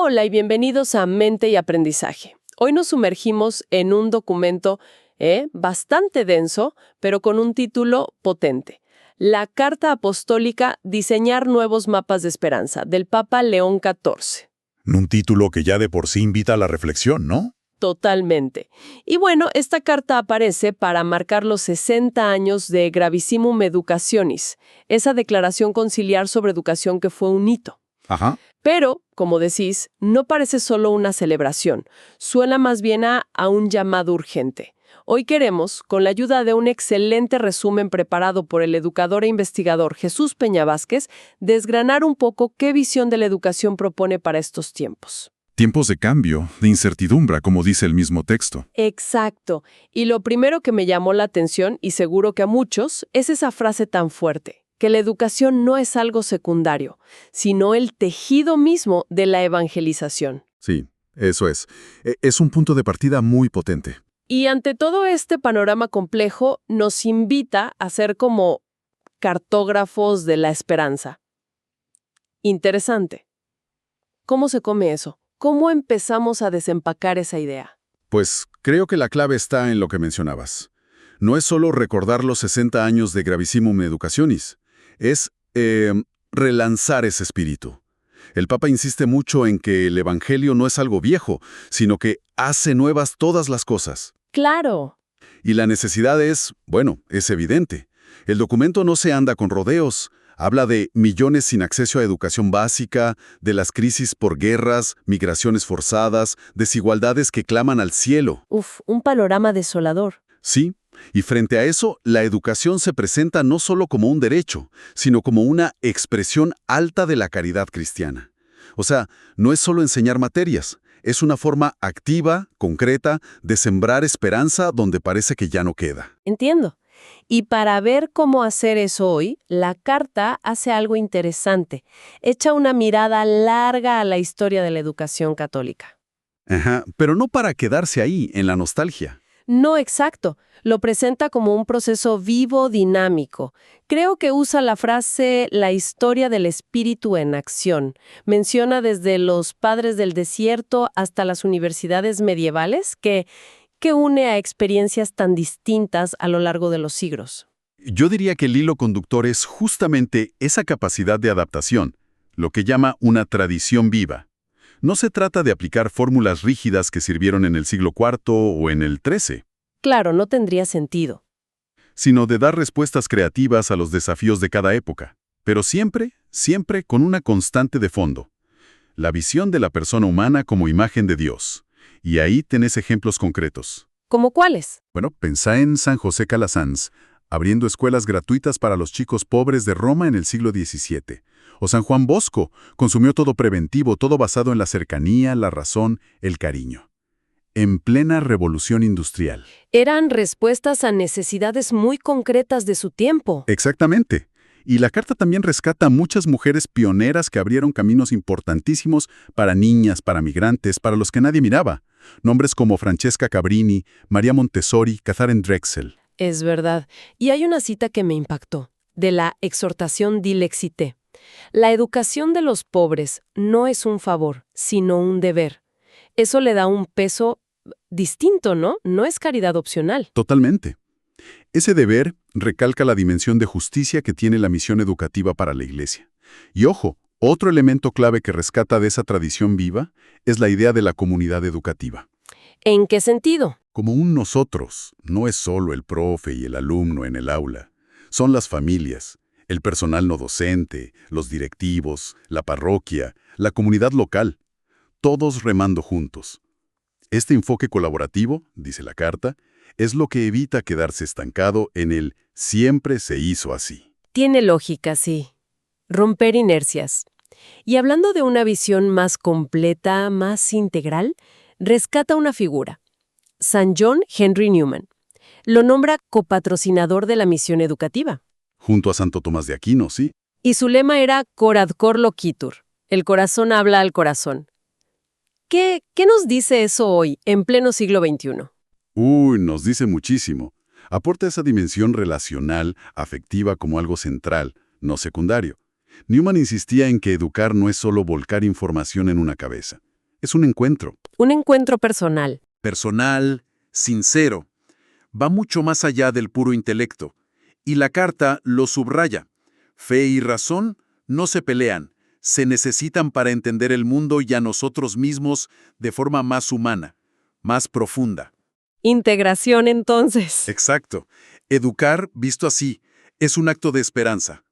Hola y bienvenidos a Mente y Aprendizaje. Hoy nos sumergimos en un documento bastante denso, pero con un título potente. La Carta Apostólica Diseñar Nuevos Mapas de Esperanza, del Papa León XIV. Un título que ya de por sí invita a la reflexión, ¿no? Totalmente. Y bueno, esta carta aparece para marcar los 60 años de Gravissimum Educationis, esa declaración conciliar sobre educación que fue un hito. Ajá. Pero, como decís, no parece solo una celebración, suena más bien a un llamado urgente. Hoy queremos, con la ayuda de un excelente resumen preparado por el educador e investigador Jesús Peña Vázquez, desgranar un poco qué visión de la educación propone para estos tiempos. Tiempos de cambio, de incertidumbre, como dice el mismo texto. Exacto. Y lo primero que me llamó la atención, y seguro que a muchos, es esa frase tan fuerte, que la educación no es algo secundario, sino el tejido mismo de la evangelización. Sí, eso es. Es un punto de partida muy potente. Y ante todo este panorama complejo, nos invita a ser como cartógrafos de la esperanza. Interesante. ¿Cómo se come eso? ¿Cómo empezamos a desempacar esa idea? Pues creo que la clave está en lo que mencionabas. No es solo recordar los 60 años de Gravissimum Educationis, es relanzar ese espíritu. El Papa insiste mucho en que el Evangelio no es algo viejo, sino que hace nuevas todas las cosas. ¡Claro! Y la necesidad es evidente. El documento no se anda con rodeos. Habla de millones sin acceso a educación básica, de las crisis por guerras, migraciones forzadas, desigualdades que claman al cielo. Uf, un panorama desolador. Sí, y frente a eso, la educación se presenta no solo como un derecho, sino como una expresión alta de la caridad cristiana. O sea, no es solo enseñar materias, es una forma activa, concreta, de sembrar esperanza donde parece que ya no queda. Entiendo. Y para ver cómo hacer eso hoy, la carta hace algo interesante. Echa una mirada larga a la historia de la educación católica. Ajá, pero no para quedarse ahí, en la nostalgia. No exacto. Lo presenta como un proceso vivo, dinámico. Creo que usa la frase «la historia del espíritu en acción». Menciona desde los padres del desierto hasta las universidades medievales que une a experiencias tan distintas a lo largo de los siglos. Yo diría que el hilo conductor es justamente esa capacidad de adaptación, lo que llama una tradición viva. No se trata de aplicar fórmulas rígidas que sirvieron en el siglo IV o en el XIII. Claro, no tendría sentido. Sino de dar respuestas creativas a los desafíos de cada época, pero siempre con una constante de fondo. La visión de la persona humana como imagen de Dios. Y ahí tenés ejemplos concretos. ¿Cómo cuáles? Bueno, pensá en San José Calasanz, abriendo escuelas gratuitas para los chicos pobres de Roma en el siglo XVII. O San Juan Bosco, consumió todo preventivo, todo basado en la cercanía, la razón, el cariño. En plena revolución industrial. Eran respuestas a necesidades muy concretas de su tiempo. Exactamente. Y la carta también rescata a muchas mujeres pioneras que abrieron caminos importantísimos para niñas, para migrantes, para los que nadie miraba. Nombres como Francesca Cabrini, María Montessori, Katharine Drexel. Es verdad. Y hay una cita que me impactó, de la exhortación Dilexité. La educación de los pobres no es un favor, sino un deber. Eso le da un peso distinto, ¿no? No es caridad opcional. Totalmente. Ese deber recalca la dimensión de justicia que tiene la misión educativa para la Iglesia. Y ojo, otro elemento clave que rescata de esa tradición viva es la idea de la comunidad educativa. ¿En qué sentido? Como un nosotros, no es solo el profe y el alumno en el aula. Son las familias, el personal no docente, los directivos, la parroquia, la comunidad local. Todos remando juntos. Este enfoque colaborativo, dice la carta, es lo que evita quedarse estancado en el «siempre se hizo así». Tiene lógica, sí. Romper inercias. Y hablando de una visión más completa, más integral, rescata una figura. San John Henry Newman. Lo nombra copatrocinador de la misión educativa. Junto a Santo Tomás de Aquino, sí. Y su lema era Cor ad cor locitur. El corazón habla al corazón. ¿Qué nos dice eso hoy, en pleno siglo XXI? Nos dice muchísimo. Aporta esa dimensión relacional, afectiva como algo central, no secundario. Newman insistía en que educar no es solo volcar información en una cabeza. Es un encuentro. Un encuentro personal. Personal, sincero. Va mucho más allá del puro intelecto. Y la carta lo subraya. Fe y razón no se pelean, se necesitan para entender el mundo y a nosotros mismos de forma más humana, más profunda. Integración, entonces. Exacto. Educar, visto así, es un acto de esperanza.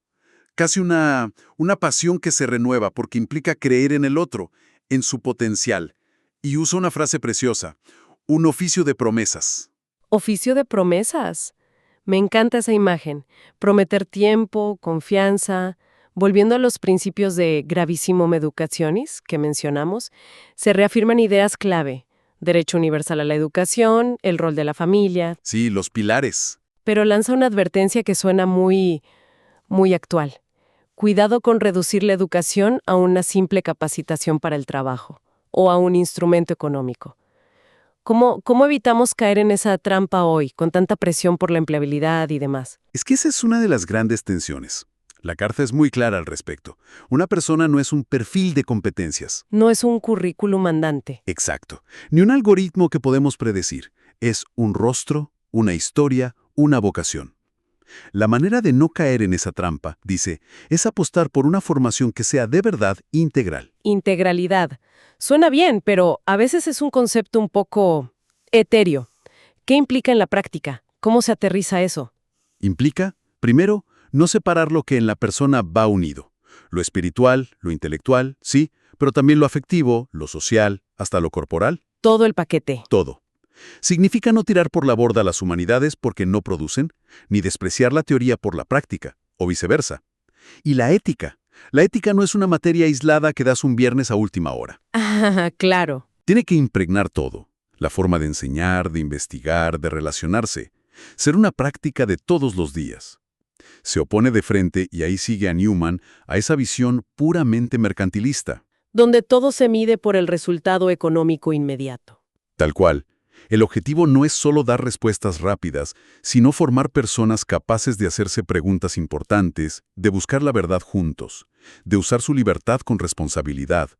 Casi una pasión que se renueva porque implica creer en el otro, en su potencial. Y usa una frase preciosa, un oficio de promesas. Oficio de promesas. Me encanta esa imagen. Prometer tiempo, confianza. Volviendo a los principios de Gravissimum Educationis que mencionamos, se reafirman ideas clave. Derecho universal a la educación, el rol de la familia. Sí, los pilares. Pero lanza una advertencia que suena muy actual. Cuidado con reducir la educación a una simple capacitación para el trabajo o a un instrumento económico. ¿Cómo evitamos caer en esa trampa hoy, con tanta presión por la empleabilidad y demás? Es que esa es una de las grandes tensiones. La carta es muy clara al respecto. Una persona no es un perfil de competencias. No es un currículum andante. Exacto. Ni un algoritmo que podemos predecir. Es un rostro, una historia, una vocación. La manera de no caer en esa trampa, dice, es apostar por una formación que sea de verdad integral. Integralidad. Suena bien, pero a veces es un concepto un poco etéreo. ¿Qué implica en la práctica? ¿Cómo se aterriza eso? Implica, primero, no separar lo que en la persona va unido. Lo espiritual, lo intelectual, sí, pero también lo afectivo, lo social, hasta lo corporal. Todo el paquete. Todo. Significa no tirar por la borda las humanidades porque no producen, ni despreciar la teoría por la práctica, o viceversa. Y la ética. La ética no es una materia aislada que das un viernes a última hora. Ah, claro. Tiene que impregnar todo. La forma de enseñar, de investigar, de relacionarse. Ser una práctica de todos los días. Se opone de frente, y ahí sigue a Newman, a esa visión puramente mercantilista. Donde todo se mide por el resultado económico inmediato. Tal cual. El objetivo no es solo dar respuestas rápidas, sino formar personas capaces de hacerse preguntas importantes, de buscar la verdad juntos, de usar su libertad con responsabilidad,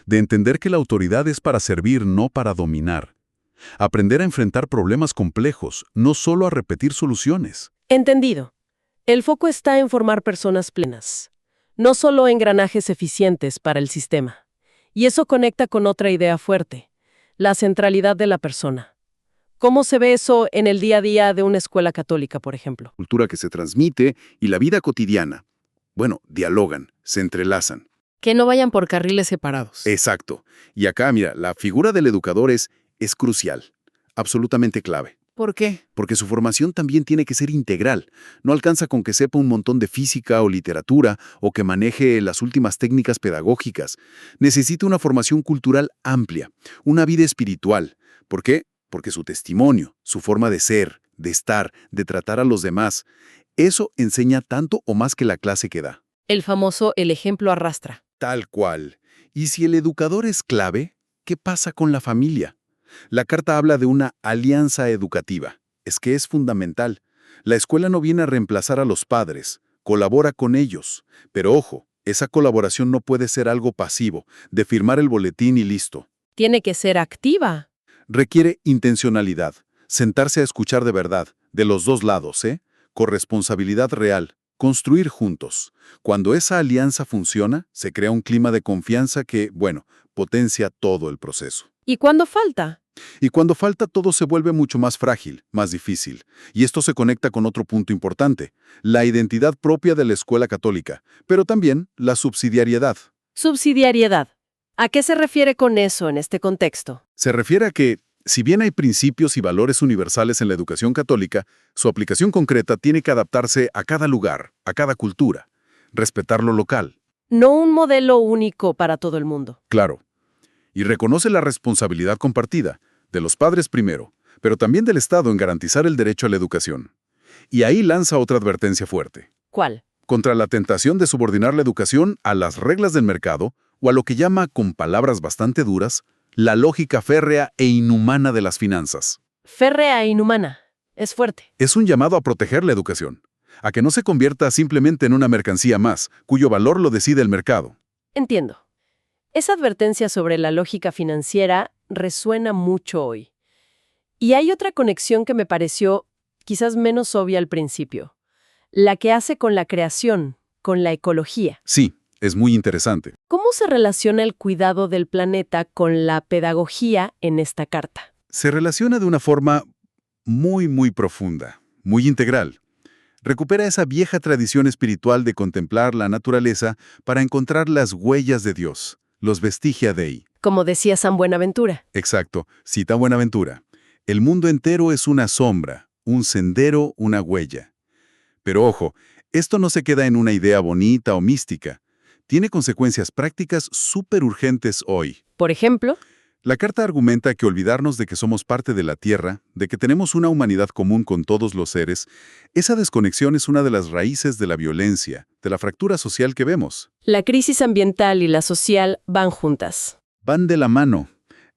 de entender que la autoridad es para servir, no para dominar. Aprender a enfrentar problemas complejos, no solo a repetir soluciones. Entendido. El foco está en formar personas plenas, no solo engranajes eficientes para el sistema. Y eso conecta con otra idea fuerte, la centralidad de la persona. ¿Cómo se ve eso en el día a día de una escuela católica, por ejemplo? Cultura que se transmite y la vida cotidiana. Bueno, dialogan, se entrelazan. Que no vayan por carriles separados. Exacto. Y acá, mira, la figura del educador es crucial, absolutamente clave. ¿Por qué? Porque su formación también tiene que ser integral. No alcanza con que sepa un montón de física o literatura o que maneje las últimas técnicas pedagógicas. Necesita una formación cultural amplia, una vida espiritual. ¿Por qué? Porque su testimonio, su forma de ser, de estar, de tratar a los demás, eso enseña tanto o más que la clase que da. El famoso el ejemplo arrastra. Tal cual. Y si el educador es clave, ¿qué pasa con la familia? La carta habla de una alianza educativa. Es que es fundamental. La escuela no viene a reemplazar a los padres, colabora con ellos. Pero ojo, esa colaboración no puede ser algo pasivo, de firmar el boletín y listo. Tiene que ser activa. Requiere intencionalidad, sentarse a escuchar de verdad, de los dos lados, corresponsabilidad real, construir juntos. Cuando esa alianza funciona, se crea un clima de confianza que, potencia todo el proceso. ¿Y cuándo falta? Y cuando falta todo se vuelve mucho más frágil, más difícil. Y esto se conecta con otro punto importante, la identidad propia de la escuela católica, pero también la subsidiariedad. Subsidiariedad. ¿A qué se refiere con eso en este contexto? Se refiere a que, si bien hay principios y valores universales en la educación católica, su aplicación concreta tiene que adaptarse a cada lugar, a cada cultura, respetar lo local. No un modelo único para todo el mundo. Claro. Y reconoce la responsabilidad compartida, de los padres primero, pero también del Estado en garantizar el derecho a la educación. Y ahí lanza otra advertencia fuerte. ¿Cuál? Contra la tentación de subordinar la educación a las reglas del mercado o a lo que llama, con palabras bastante duras, la lógica férrea e inhumana de las finanzas. Férrea e inhumana. Es fuerte. Es un llamado a proteger la educación, a que no se convierta simplemente en una mercancía más, cuyo valor lo decide el mercado. Entiendo. Esa advertencia sobre la lógica financiera resuena mucho hoy. Y hay otra conexión que me pareció quizás menos obvia al principio, la que hace con la creación, con la ecología. Sí, es muy interesante. ¿Cómo se relaciona el cuidado del planeta con la pedagogía en esta carta? Se relaciona de una forma muy profunda, muy integral. Recupera esa vieja tradición espiritual de contemplar la naturaleza para encontrar las huellas de Dios, los vestigia Dei. Como decía San Buenaventura. Exacto, cita Buenaventura. El mundo entero es una sombra, un sendero, una huella. Pero ojo, esto no se queda en una idea bonita o mística. Tiene consecuencias prácticas súper urgentes hoy. Por ejemplo, La carta argumenta que olvidarnos de que somos parte de la Tierra, de que tenemos una humanidad común con todos los seres, esa desconexión es una de las raíces de la violencia, de la fractura social que vemos. la crisis ambiental y la social van juntas. Van de la mano.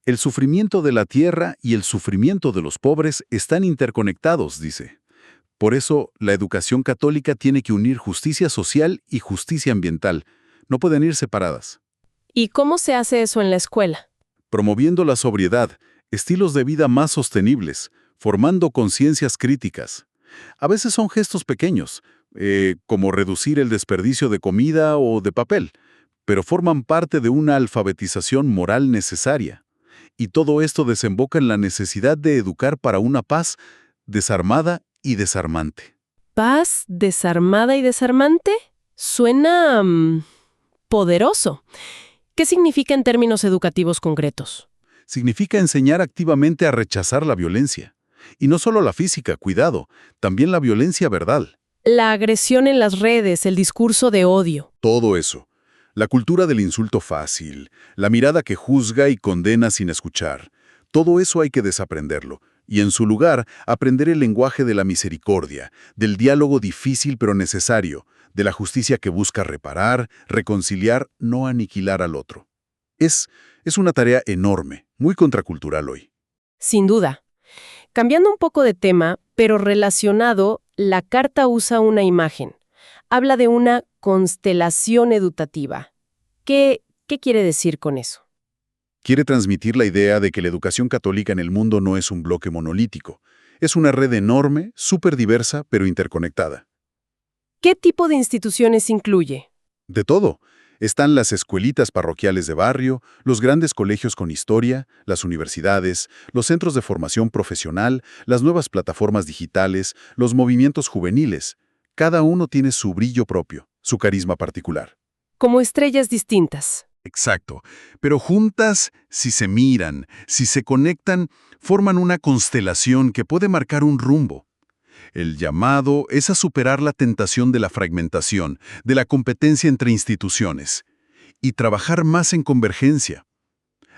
El sufrimiento de la Tierra y el sufrimiento de los pobres están interconectados, dice. Por eso, la educación católica tiene que unir justicia social y justicia ambiental. No pueden ir separadas. ¿Y cómo se hace eso en la escuela? Promoviendo la sobriedad, estilos de vida más sostenibles, formando conciencias críticas. A veces son gestos pequeños, como reducir el desperdicio de comida o de papel, pero forman parte de una alfabetización moral necesaria. Y todo esto desemboca en la necesidad de educar para una paz desarmada y desarmante. ¿Paz desarmada y desarmante? Suena poderoso. ¿Qué significa en términos educativos concretos? Significa enseñar activamente a rechazar la violencia. Y no solo la física, cuidado, también la violencia verbal. La agresión en las redes, el discurso de odio. Todo eso. La cultura del insulto fácil, la mirada que juzga y condena sin escuchar. Todo eso hay que desaprenderlo. Y en su lugar, aprender el lenguaje de la misericordia, del diálogo difícil pero necesario, de la justicia que busca reparar, reconciliar, no aniquilar al otro. Es una tarea enorme, muy contracultural hoy. Sin duda. Cambiando un poco de tema, pero relacionado, la carta usa una imagen. Habla de una constelación educativa. ¿Qué quiere decir con eso? Quiere transmitir la idea de que la educación católica en el mundo no es un bloque monolítico. Es una red enorme, súper diversa, pero interconectada. ¿Qué tipo de instituciones incluye? De todo. Están las escuelitas parroquiales de barrio, los grandes colegios con historia, las universidades, los centros de formación profesional, las nuevas plataformas digitales, los movimientos juveniles. Cada uno tiene su brillo propio, su carisma particular. Como estrellas distintas. Exacto. Pero juntas, si se miran, si se conectan, forman una constelación que puede marcar un rumbo. El llamado es a superar la tentación de la fragmentación, de la competencia entre instituciones, y trabajar más en convergencia.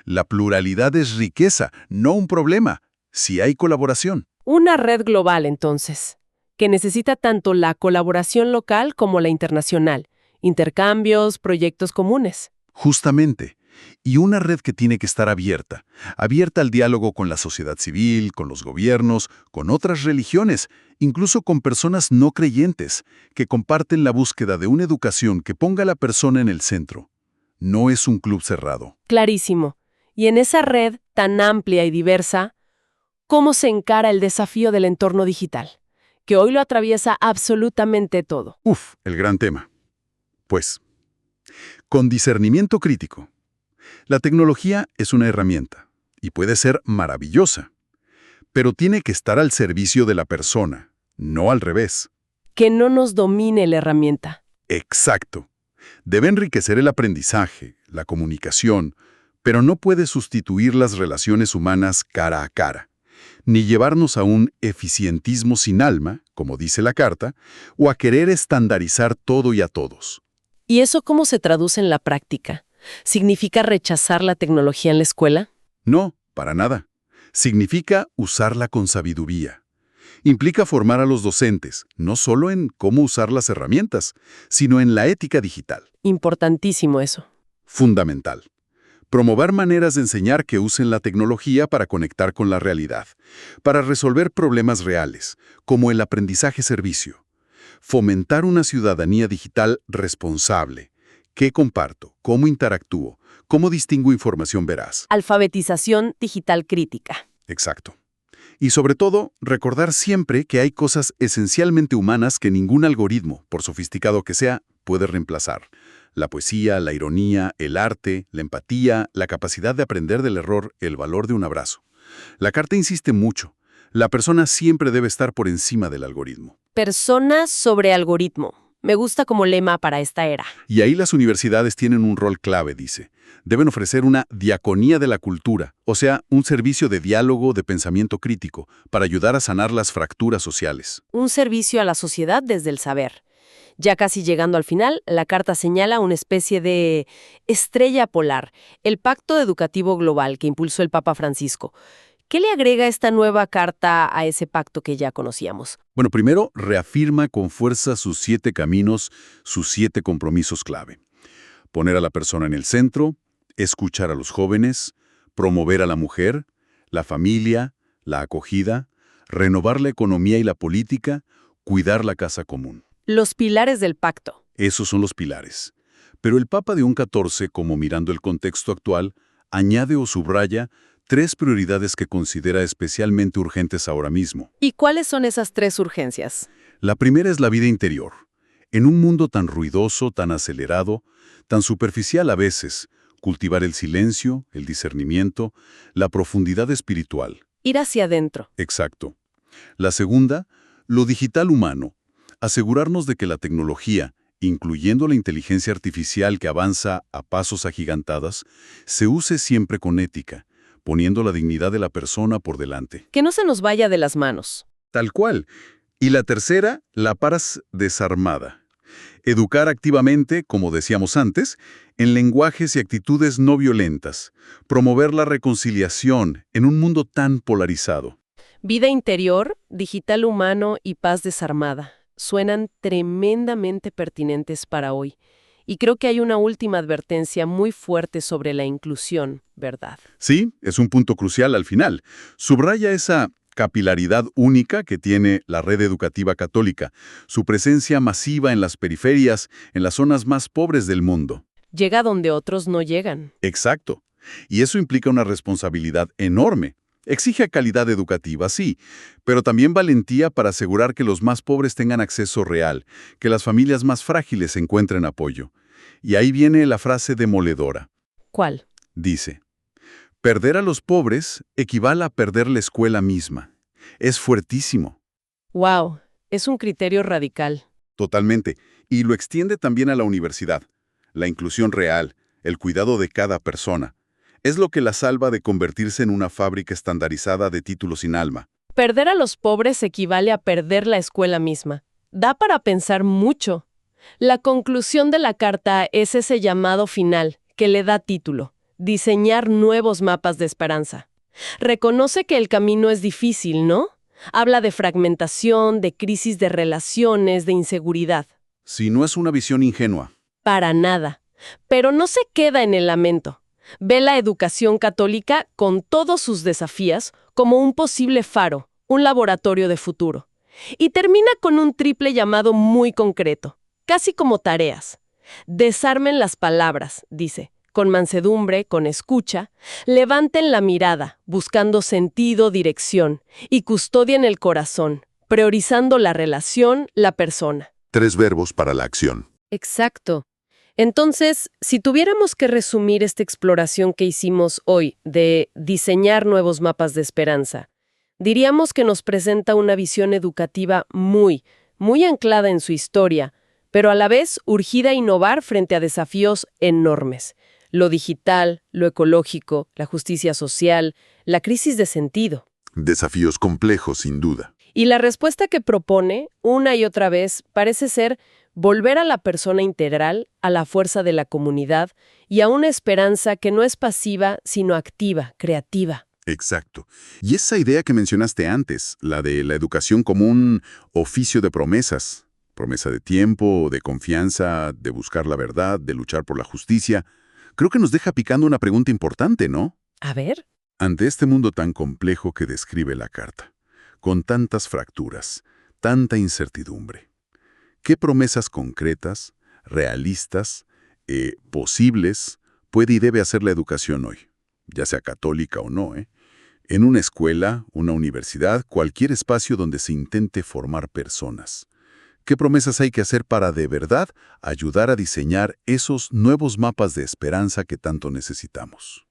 La pluralidad es riqueza, no un problema, si hay colaboración. Una red global, entonces, que necesita tanto la colaboración local como la internacional, intercambios, proyectos comunes. Justamente. Y una red que tiene que estar abierta al diálogo con la sociedad civil, con los gobiernos, con otras religiones, incluso con personas no creyentes, que comparten la búsqueda de una educación que ponga a la persona en el centro. No es un club cerrado. Clarísimo. Y en esa red tan amplia y diversa, ¿cómo se encara el desafío del entorno digital? Que hoy lo atraviesa absolutamente todo. El gran tema. Pues, con discernimiento crítico. La tecnología es una herramienta y puede ser maravillosa, pero tiene que estar al servicio de la persona, no al revés. Que no nos domine la herramienta. Exacto. Debe enriquecer el aprendizaje, la comunicación, pero no puede sustituir las relaciones humanas cara a cara, ni llevarnos a un eficientismo sin alma, como dice la carta, o a querer estandarizar todo y a todos. ¿Y eso cómo se traduce en la práctica? ¿Significa rechazar la tecnología en la escuela? No, para nada. Significa usarla con sabiduría. Implica formar a los docentes, no solo en cómo usar las herramientas, sino en la ética digital. Importantísimo eso. Fundamental. Promover maneras de enseñar que usen la tecnología para conectar con la realidad, para resolver problemas reales, como el aprendizaje-servicio. Fomentar una ciudadanía digital responsable, ¿Qué comparto? ¿Cómo interactúo? ¿Cómo distingo información veraz? Alfabetización digital crítica. Exacto. Y sobre todo, recordar siempre que hay cosas esencialmente humanas que ningún algoritmo, por sofisticado que sea, puede reemplazar. La poesía, la ironía, el arte, la empatía, la capacidad de aprender del error, el valor de un abrazo. La carta insiste mucho. La persona siempre debe estar por encima del algoritmo. Personas sobre algoritmo. Me gusta como lema para esta era. Y ahí las universidades tienen un rol clave, dice. Deben ofrecer una diaconía de la cultura, o sea, un servicio de diálogo, de pensamiento crítico, para ayudar a sanar las fracturas sociales. Un servicio a la sociedad desde el saber. Ya casi llegando al final, la carta señala una especie de estrella polar, el Pacto Educativo Global que impulsó el Papa Francisco. ¿Qué le agrega esta nueva carta a ese pacto que ya conocíamos? Bueno, primero, reafirma con fuerza sus 7 caminos, sus 7 compromisos clave. Poner a la persona en el centro, escuchar a los jóvenes, promover a la mujer, la familia, la acogida, renovar la economía y la política, cuidar la casa común. Los pilares del pacto. Esos son los pilares. Pero el Papa de un 14, como mirando el contexto actual, añade o subraya 3 prioridades que considera especialmente urgentes ahora mismo. ¿Y cuáles son esas 3 urgencias? La primera es la vida interior. En un mundo tan ruidoso, tan acelerado, tan superficial a veces, cultivar el silencio, el discernimiento, la profundidad espiritual. Ir hacia adentro. Exacto. La segunda, lo digital humano. Asegurarnos de que la tecnología, incluyendo la inteligencia artificial que avanza a pasos agigantadas, se use siempre con ética, poniendo la dignidad de la persona por delante. Que no se nos vaya de las manos. Tal cual. Y la tercera, la paz desarmada. Educar activamente, como decíamos antes, en lenguajes y actitudes no violentas. Promover la reconciliación en un mundo tan polarizado. Vida interior, digital humano y paz desarmada. Suenan tremendamente pertinentes para hoy. Y creo que hay una última advertencia muy fuerte sobre la inclusión, ¿verdad? Sí, es un punto crucial al final. Subraya esa capilaridad única que tiene la red educativa católica, su presencia masiva en las periferias, en las zonas más pobres del mundo. Llega donde otros no llegan. Exacto. Y eso implica una responsabilidad enorme. Exige calidad educativa, sí, pero también valentía para asegurar que los más pobres tengan acceso real, que las familias más frágiles encuentren apoyo. Y ahí viene la frase demoledora. ¿Cuál? Dice, perder a los pobres equivale a perder la escuela misma. Es fuertísimo. ¡Wow! Es un criterio radical. Totalmente. Y lo extiende también a la universidad. La inclusión real, el cuidado de cada persona. Es lo que la salva de convertirse en una fábrica estandarizada de títulos sin alma. Perder a los pobres equivale a perder la escuela misma. Da para pensar mucho. La conclusión de la carta es ese llamado final que le da título: diseñar nuevos mapas de esperanza. Reconoce que el camino es difícil, ¿no? Habla de fragmentación, de crisis de relaciones, de inseguridad. Si no es una visión ingenua. Para nada. Pero no se queda en el lamento. Ve la educación católica, con todos sus desafíos, como un posible faro, un laboratorio de futuro. Y termina con un triple llamado muy concreto, casi como tareas. Desarmen las palabras, dice, con mansedumbre, con escucha, levanten la mirada, buscando sentido, dirección, y custodien el corazón, priorizando la relación, la persona. 3 verbos para la acción. Exacto. Entonces, si tuviéramos que resumir esta exploración que hicimos hoy de diseñar nuevos mapas de esperanza, diríamos que nos presenta una visión educativa muy anclada en su historia, pero a la vez urgida a innovar frente a desafíos enormes. Lo digital, lo ecológico, la justicia social, la crisis de sentido. Desafíos complejos, sin duda. Y la respuesta que propone, una y otra vez, parece ser volver a la persona integral, a la fuerza de la comunidad y a una esperanza que no es pasiva, sino activa, creativa. Exacto. Y esa idea que mencionaste antes, la de la educación como un oficio de promesas, promesa de tiempo, de confianza, de buscar la verdad, de luchar por la justicia, creo que nos deja picando una pregunta importante, ¿no? A ver. Ante este mundo tan complejo que describe la carta, con tantas fracturas, tanta incertidumbre, ¿qué promesas concretas, realistas, posibles puede y debe hacer la educación hoy, ya sea católica o no, ¿eh? En una escuela, una universidad, cualquier espacio donde se intente formar personas. ¿Qué promesas hay que hacer para de verdad ayudar a diseñar esos nuevos mapas de esperanza que tanto necesitamos?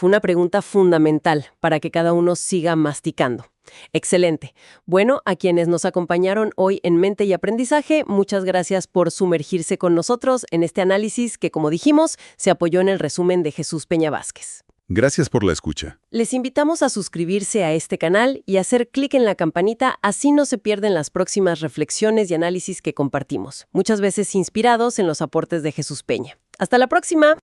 Una pregunta fundamental para que cada uno siga masticando. Excelente. Bueno, a quienes nos acompañaron hoy en Mente y Aprendizaje, muchas gracias por sumergirse con nosotros en este análisis que, como dijimos, se apoyó en el resumen de Jesús Peña Vázquez. Gracias por la escucha. Les invitamos a suscribirse a este canal y hacer clic en la campanita, así no se pierden las próximas reflexiones y análisis que compartimos, muchas veces inspirados en los aportes de Jesús Peña. ¡Hasta la próxima!